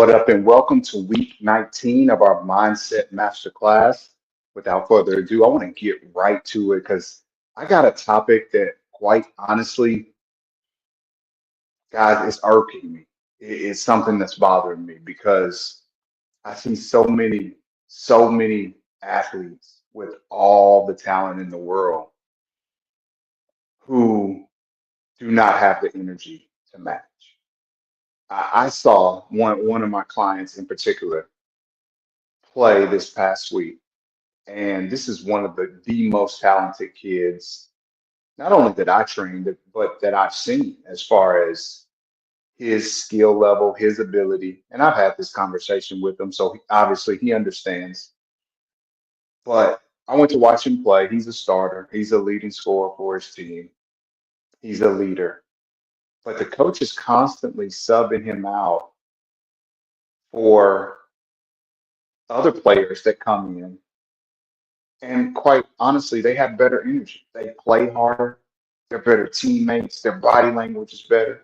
What up, and welcome to week 19 of our Mindset Masterclass. Without further ado, I want to get right to it because I got a topic that, quite honestly, guys, it's irking me. It's something that's bothering me because I see so many athletes with all the talent in the world who do not have the energy to match. I saw one of my clients in particular play this past week. And this is one of the most talented kids, not only that I trained, but that I've seen as far as his skill level, his ability. And I've had this conversation with him, so obviously he understands. But I went to watch him play. He's a starter, he's a leading scorer for his team, he's a leader. But the coach is constantly subbing him out for other players that come in. And quite honestly, they have better energy. They play harder. They're better teammates. Their body language is better.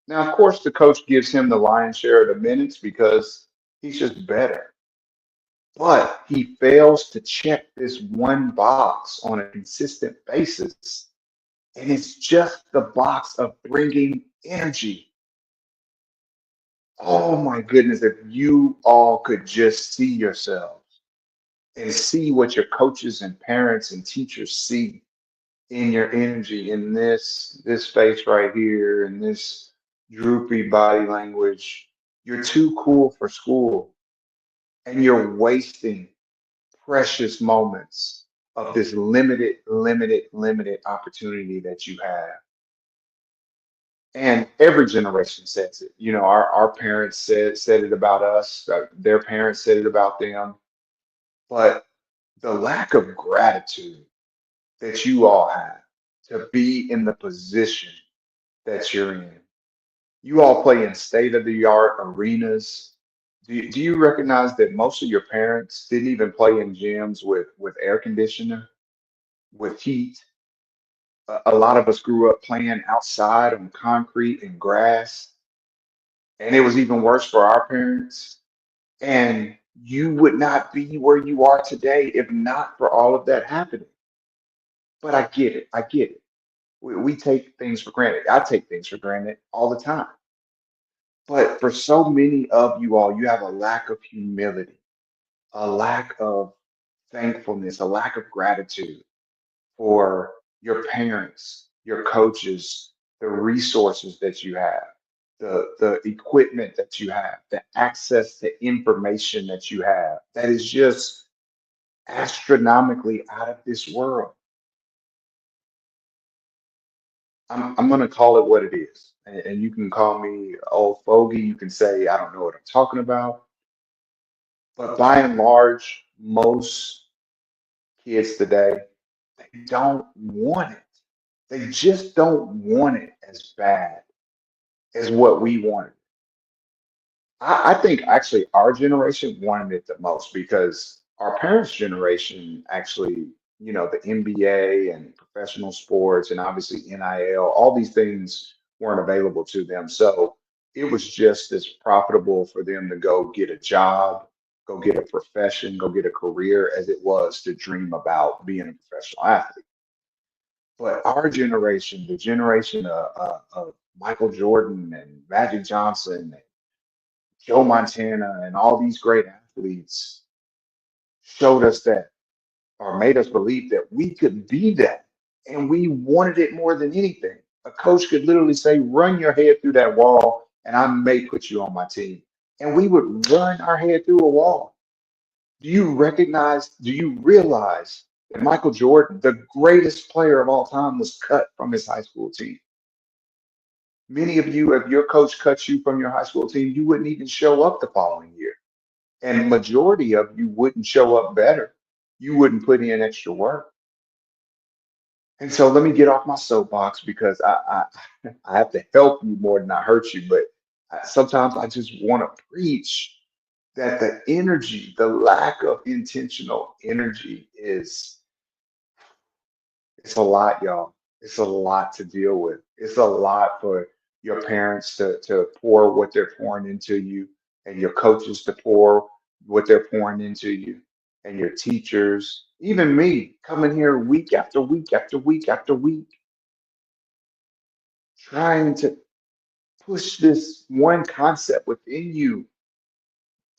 Now, of course, the coach gives him the lion's share of the minutes because he's just better. But he fails to check this one box on a consistent basis. And it's just the box of bringing energy. Oh my goodness, if you all could just see yourselves and see what your coaches and parents and teachers see in your energy in this face right here in this droopy body language. You're too cool for school and you're wasting precious moments of this limited opportunity that you have. And every generation says it. You know, our parents said it about us, their parents said it about them. But the lack of gratitude that you all have to be in the position that you're in. You all play in state of the art arenas. Do you recognize that most of your parents didn't even play in gyms with air conditioner, with heat? A lot of us grew up playing outside on concrete and grass, and it was even worse for our parents. And you would not be where you are today if not for all of that happening. But I get it. I get it. We take things for granted. I take things for granted all the time. But for so many of you all, you have a lack of humility, a lack of thankfulness, a lack of gratitude for your parents, your coaches, the resources that you have, the equipment that you have, the access to information that you have that is just astronomically out of this world. I'm going to call it what it is. And you can call me old fogey. You can say, I don't know what I'm talking about. But by and large, most kids today, they don't want it. They just don't want it as bad as what we wanted. I think actually our generation wanted it the most because our parents' generation actually, you know, the NBA and professional sports and obviously NIL, all these things weren't available to them. So it was just as profitable for them to go get a job, go get a profession, go get a career as it was to dream about being a professional athlete. But our generation, the generation of Michael Jordan and Magic Johnson Joe Montana and all these great athletes showed us that or made us believe that we could be that. And we wanted it more than anything. A coach could literally say, run your head through that wall, and I may put you on my team. And we would run our head through a wall. Do you realize that Michael Jordan, the greatest player of all time, was cut from his high school team? Many of you, if your coach cuts you from your high school team, you wouldn't even show up the following year. And majority of you wouldn't show up better. You wouldn't put in extra work. And so let me get off my soapbox because I have to help you more than I hurt you. But sometimes I just want to preach that the energy, the lack of intentional energy is it's a lot, y'all. It's a lot to deal with. It's a lot for your parents to pour what they're pouring into you. and your coaches to pour what they're pouring into you, and your teachers, even me coming here week after week after week after week, trying to push this one concept within you.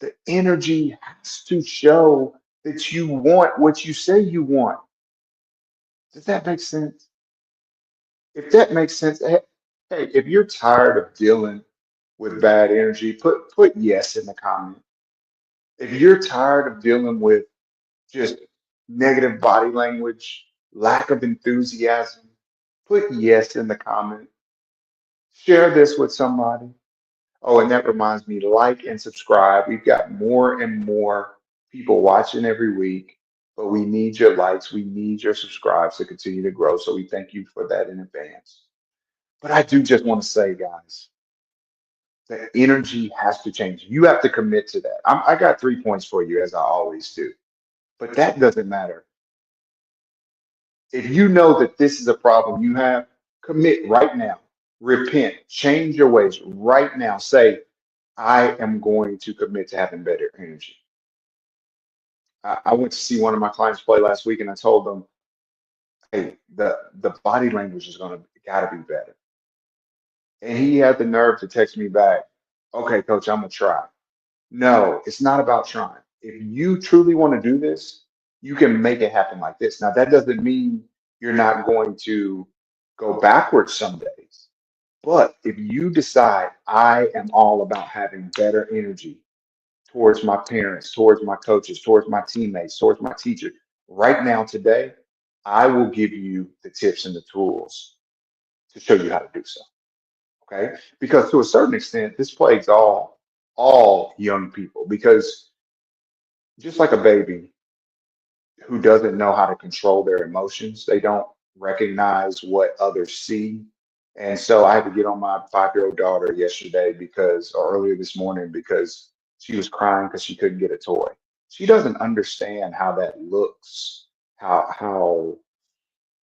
The energy has to show that you want what you say you want. Does that make sense? If that makes sense, hey, if you're tired of dealing with bad energy, put yes in the comment. If you're tired of dealing with just negative body language, lack of enthusiasm, put yes in the comment. Share this with somebody. Oh, and that reminds me, like and subscribe. We've got more and more people watching every week, but we need your likes, we need your subscribes to continue to grow. So we thank you for that in advance. But I do just want to say, guys, the energy has to change. You have to commit to that. I got 3 points for you, as I always do, but that doesn't matter. If you know that this is a problem you have, commit right now. Repent, change your ways right now. Say, I am going to commit to having better energy. I went to see one of my clients play last week, and I told them, "Hey, the body language is gonna gotta be better." And he had the nerve to text me back, "Okay, coach, I'm gonna try." No, it's not about trying. If you truly want to do this, you can make it happen like this. Now, that doesn't mean you're not going to go backwards some days. But if you decide I am all about having better energy towards my parents, towards my coaches, towards my teammates, towards my teacher, right now, today, I will give you the tips and the tools to show you how to do so. Okay, because to a certain extent this plagues all young people, because just like a baby who doesn't know how to control their emotions, they don't recognize what others see. And so I had to get on my 5-year-old daughter yesterday, because or earlier this morning, because she was crying because she couldn't get a toy. She doesn't understand how that looks, how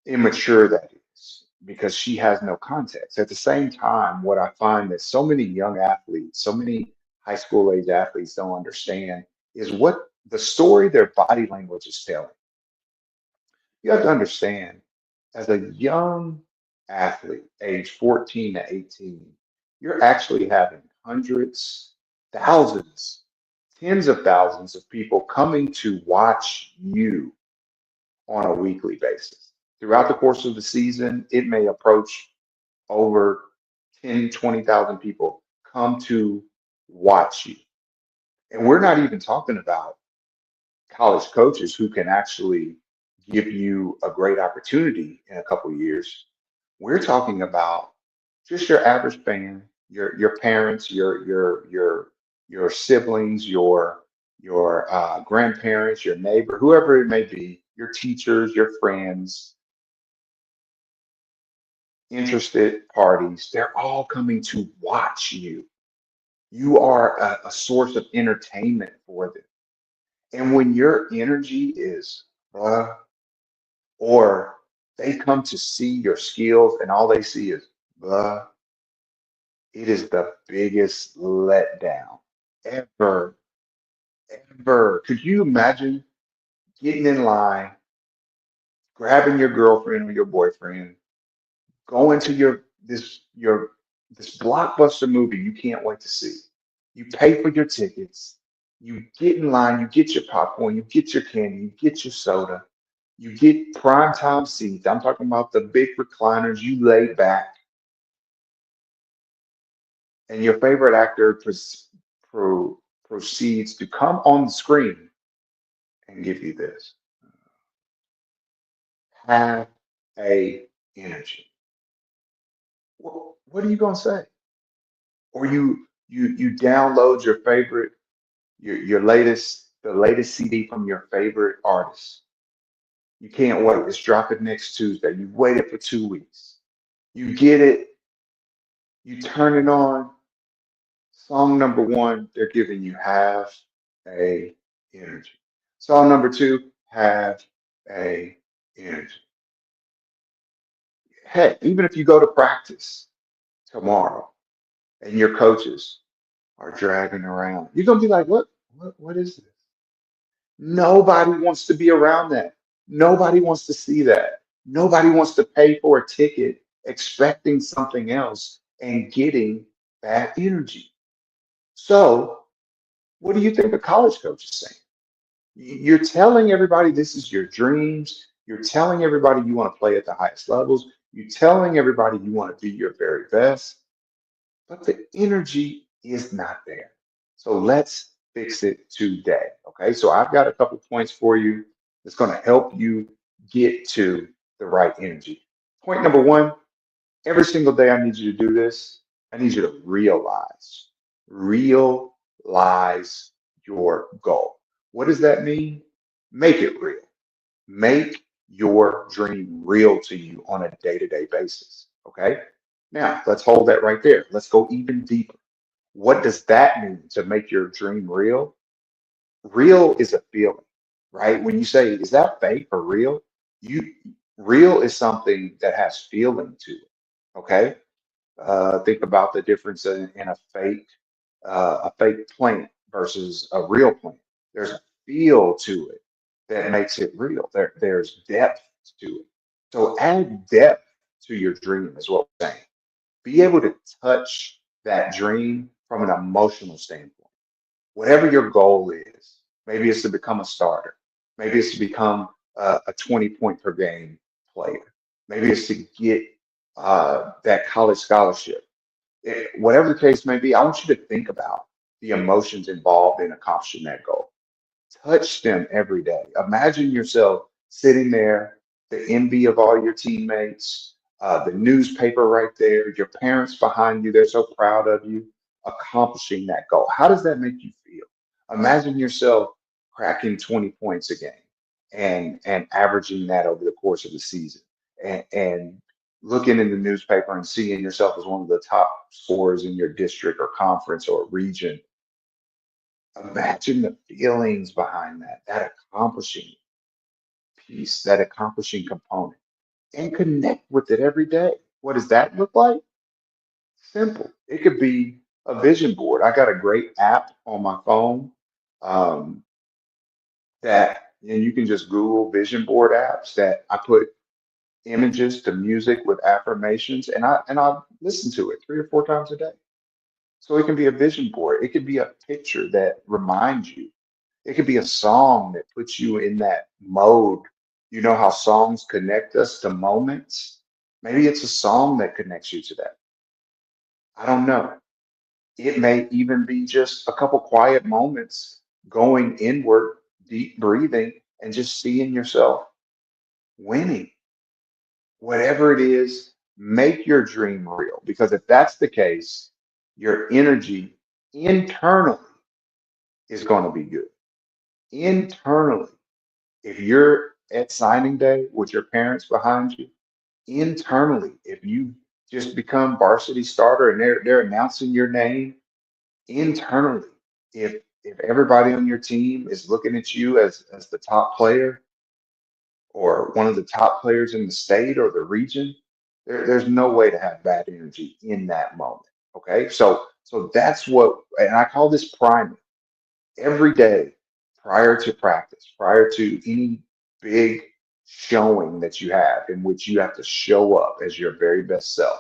immature that is, because she has no context. At the same time, what I find that so many young athletes, so many high school age athletes don't understand is what the story their body language is telling. You have to understand, as a young athlete, age 14 to 18, you're actually having hundreds, thousands, tens of thousands of people coming to watch you on a weekly basis. Throughout the course of the season, it may approach over 10, 20,000 people come to watch you. And we're not even talking about college coaches who can actually give you a great opportunity in a couple of years. We're talking about just your average fan, your parents, your siblings, your grandparents, your neighbor, whoever it may be, your teachers, your friends, interested parties. They're all coming to watch you. You are a source of entertainment for them. And when your energy is or they come to see your skills and all they see is blah, it is the biggest letdown ever, ever. Could you imagine getting in line, grabbing your girlfriend or your boyfriend, going to this blockbuster movie you can't wait to see. You pay for your tickets, you get in line, you get your popcorn, you get your candy, you get your soda, you get prime time seats. I'm talking about the big recliners, you lay back, and your favorite actor proceeds to come on the screen and give you this. Have a energy. What are you gonna say? Or you download your favorite your latest the latest CD from your favorite artist. You can't wait. It's dropping next Tuesday. You've waited for 2 weeks. You get it. You turn it on. Song number one, they're giving you have a energy. Song number two, have a energy. Heck, even if you go to practice tomorrow and your coaches are dragging around. You're gonna be like, what is this? Nobody wants to be around that. Nobody wants to see that. Nobody wants to pay for a ticket expecting something else and getting bad energy. So, what do you think a college coach is saying? You're telling everybody this is your dreams. You're telling everybody you want to play at the highest levels. You're telling everybody you want to be your very best, but the energy is not there. So let's fix it today. Okay. So I've got a couple points for you that's going to help you get to the right energy. Point number one, every single day I need you to do this. I need you to realize your goal. What does that mean? Make it real. Make your dream real to you on a day-to-day basis. Okay. Now let's hold that right there. Let's go even deeper. What does that mean to make your dream real? Real is a feeling, right? When you say, is that fake or real? You real is something that has feeling to it. Okay. Think about the difference in a fake plant versus a real plant. There's a feel to it that makes it real. There's depth to it. So add depth to your dream is what we're saying. Be able to touch that dream from an emotional standpoint. Whatever your goal is, maybe it's to become a starter. Maybe it's to become a 20 point per game player. Maybe it's to get that college scholarship. Whatever the case may be, I want you to think about the emotions involved in accomplishing that goal. Touch them every day. Imagine yourself sitting there, the envy of all your teammates, the newspaper right there, your parents behind you, they're so proud of you, accomplishing that goal. How does that make you feel? Imagine yourself cracking 20 points a game and averaging that over the course of the season and looking in the newspaper and seeing yourself as one of the top scorers in your district or conference or region. Imagine the feelings behind that, that accomplishing piece, that accomplishing component, and connect with it every day. What does that look like? Simple. It could be a vision board. I got a great app on my phone um, that, and you can just Google vision board apps that I put images to music with affirmations, and I listen to it 3 or 4 times a day. So it can be a vision board. It could be a picture that reminds you. It could be a song that puts you in that mode. You know how songs connect us to moments? Maybe it's a song that connects you to that. I don't know. It may even be just a couple quiet moments going inward, deep breathing, and just seeing yourself winning. Whatever it is, make your dream real. Because if that's the case, your energy internally is going to be good. Internally, if you're at signing day with your parents behind you, internally, if you just become varsity starter and they're announcing your name internally, if everybody on your team is looking at you as the top player or one of the top players in the state or the region, there's no way to have bad energy in that moment. Okay, so that's what, and I call this priming every day prior to practice, prior to any big showing that you have in which you have to show up as your very best self.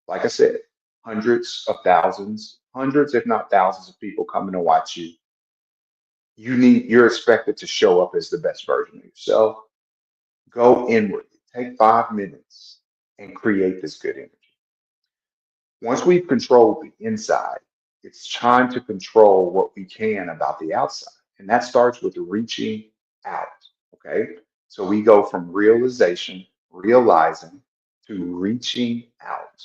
Like I said, hundreds of thousands, hundreds, if not thousands of people coming to watch you. You're expected to show up as the best version of yourself. Go inward. Take 5 minutes and create this good energy. Once we've controlled the inside, it's time to control what we can about the outside. And that starts with reaching out. Okay. So we go from realization, realizing to reaching out.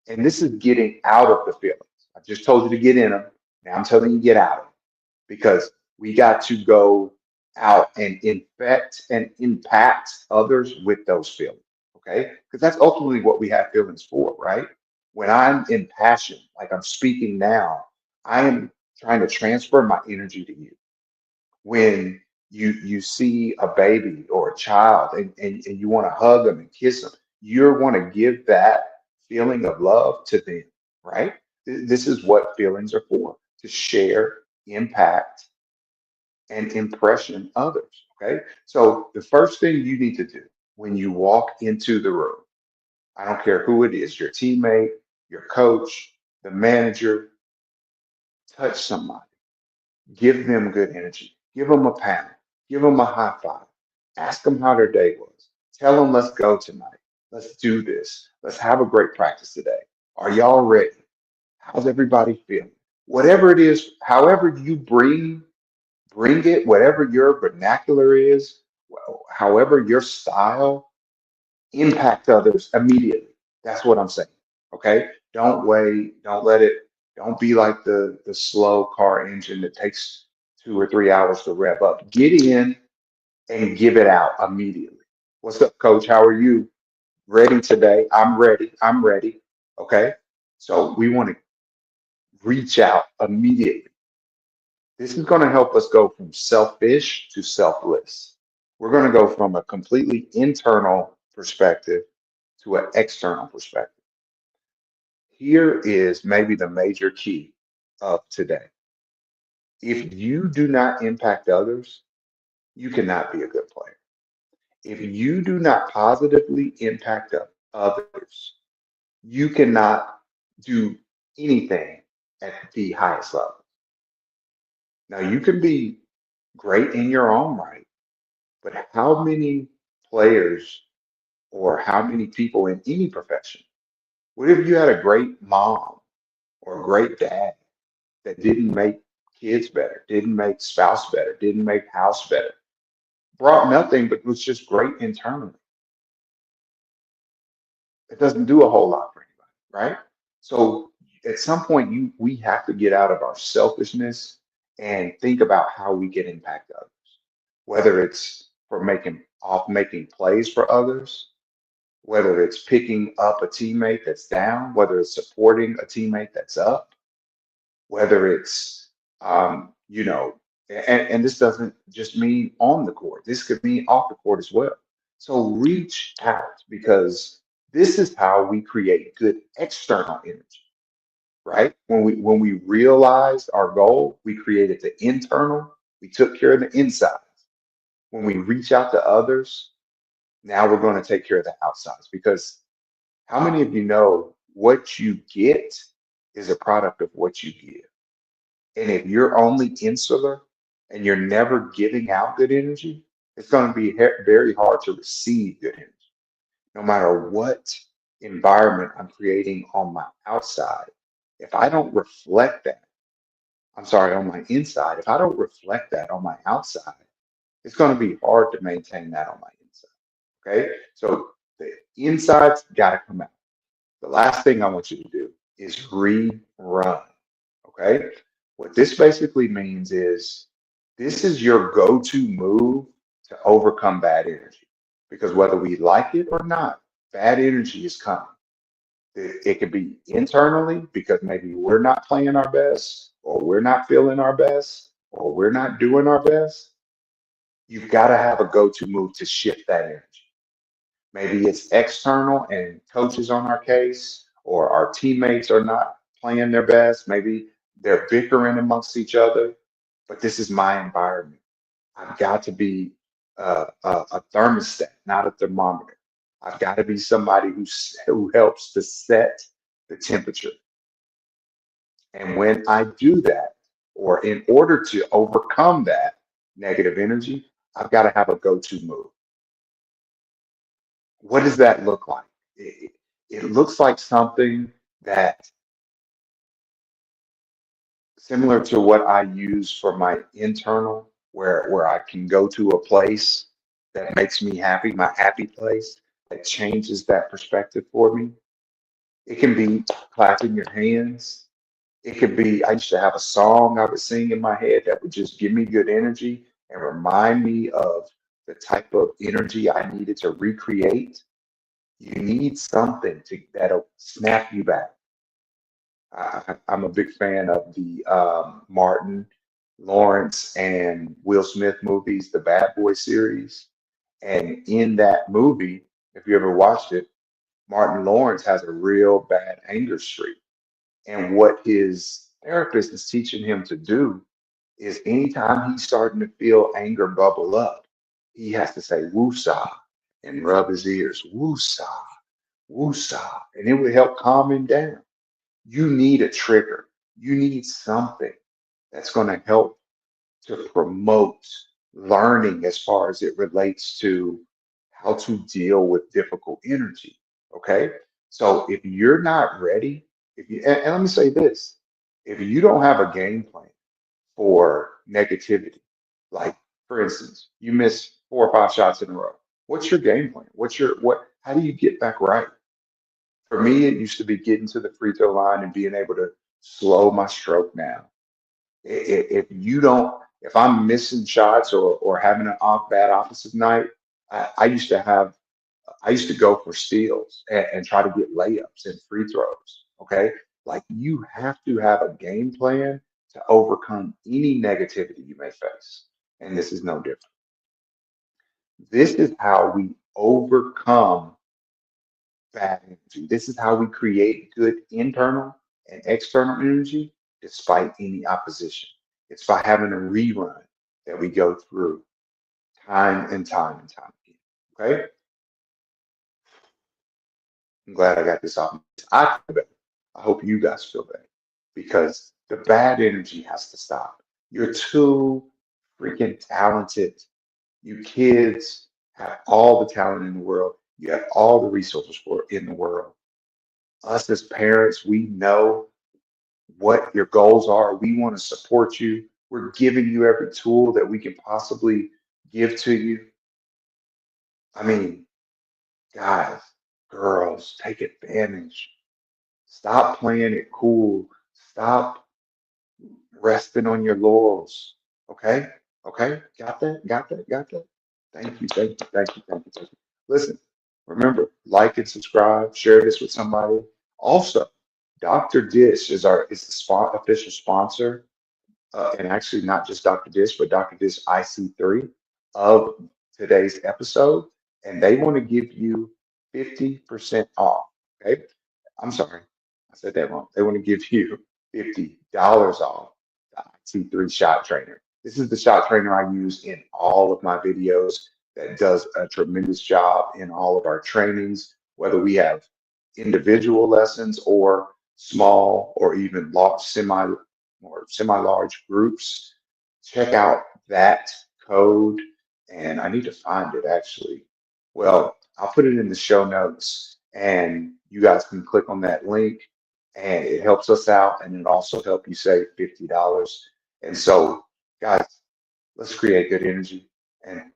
And this is getting out of the feelings. I just told you to get in them. Now I'm telling you get out of them because we got to go out and infect and impact others with those feelings. Okay. Because that's ultimately what we have feelings for, right? When I'm impassioned, like I'm speaking now, I am trying to transfer my energy to you. When you see a baby or a child and you want to hug them and kiss them, you want to give that feeling of love to them, right? This is what feelings are for, to share, impact, and impression others. Okay. So the first thing you need to do when you walk into the room, I don't care who it is, your teammate, your coach, the manager, touch somebody, give them good energy, give them a pound, give them a high five, ask them how their day was, tell them, let's go tonight, let's do this, let's have a great practice today. Are y'all ready? How's everybody feeling? Whatever it is, however you bring it, whatever your vernacular is, however your style, impact others immediately. That's what I'm saying. Okay. Don't wait. Don't let it, don't be like the slow car engine that takes 2 or 3 hours to rev up. Get in and give it out immediately. What's up, coach? How are you? Ready today? I'm ready. I'm ready. Okay. So we want to reach out immediately. This is going to help us go from selfish to selfless. We're going to go from a completely internal perspective to an external perspective. Here is maybe the major key of today. If you do not impact others, you cannot be a good player. If you do not positively impact others, you cannot do anything at the highest level. Now, you can be great in your own right, but how many players or how many people in any profession? What if you had a great mom or a great dad that didn't make kids better, didn't make spouse better, didn't make house better, brought nothing but was just great internally? It doesn't do a whole lot for anybody, right? So at some point, we have to get out of our selfishness and think about how we can impact others, whether it's for making plays for others, whether it's picking up a teammate that's down, whether it's supporting a teammate that's up, whether it's, you know, and this doesn't just mean on the court. This could mean off the court as well. So reach out because this is how we create good external energy, right? When we realized our goal, we created the internal, we took care of the inside. When we reach out to others, now we're going to take care of the outsides because how many of you know what you get is a product of what you give? And if you're only insular and you're never giving out good energy, it's going to be very hard to receive good energy. No matter what environment I'm creating on my outside, if I don't reflect that, I'm sorry, on my inside, if I don't reflect that on my outside, it's going to be hard to maintain that on my inside. Okay. So the inside's got to come out. The last thing I want you to do is rerun. Okay. What this basically means is this is your go to move to overcome bad energy. Because whether we like it or not, bad energy is coming. It could be internally because maybe we're not playing our best, or we're not feeling our best, or we're not doing our best. You've got to have a go to move to shift that energy. Maybe it's external and coaches on our case, or our teammates are not playing their best. Maybe they're bickering amongst each other, but this is my environment. I've got to be a thermostat, not a thermometer. I've got to be somebody who helps to set the temperature. And when I do that, or in order to overcome that negative energy, I've got to have a go to move. What does that look like? It looks like something that similar to what I use for my internal, where I can go to a place that makes me happy, my happy place that changes that perspective for me. It can be clapping your hands. It could be, I used to have a song I would sing in my head that would just give me good energy and remind me of the type of energy I needed to recreate. You need something that'll snap you back. I'm a big fan of the Martin Lawrence and Will Smith movies, the Bad Boy series. And in that movie, if you ever watched it, Martin Lawrence has a real bad anger streak. And what his therapist is teaching him to do is anytime he's starting to feel anger bubble up, he has to say woosah and rub his ears, woosah, woosah, and it will help calm him down. You need a trigger. You need something that's going to help to promote learning as far as it relates to how to deal with difficult energy. Okay. So if you're not ready, if you, and let me say this, if you don't have a game plan for negativity, like for instance, you miss 4 or 5 shots in a row, what's your game plan? How do you get back right? For me, it used to be getting to the free throw line and being able to slow my stroke down. If you don't, if I'm missing shots or having an bad offensive night, I used to have, I used to go for steals and try to get layups and free throws. Okay. Like you have to have a game plan to overcome any negativity you may face. And this is no different. This is how we overcome bad energy. This is how we create good internal and external energy despite any opposition. It's by having a rerun that we go through time and time and time again. Okay? I'm glad I got this off. I feel better. I hope you guys feel better because the bad energy has to stop. You're too freaking talented. You kids have all the talent in the world. You have all the resources for in the world. Us as parents, we know what your goals are. We want to support you. We're giving you every tool that we can possibly give to you. I mean, guys, girls, take advantage. Stop playing it cool. Stop resting on your laurels. Okay? Okay? Got that? Got that? Got that? Thank you. Thank you. Thank you. Thank you. Thank you. Listen, remember, like and subscribe, share this with somebody. Also, Dr. Dish is the official sponsor, and actually not just Dr. Dish, but Dr. Dish IC3 of today's episode, and they want to give you 50% off. Okay, I'm sorry, I said that wrong. They want to give you $50 off the IC3 shot trainer. This is the shot trainer I use in all of my videos that does a tremendous job in all of our trainings, whether we have individual lessons or small or even large, semi-large groups. Check out that code, and I need to find it actually. Well, I'll put it in the show notes, and you guys can click on that link, and it helps us out, and it also helps you save $50. And so, guys, let's create good energy, and thank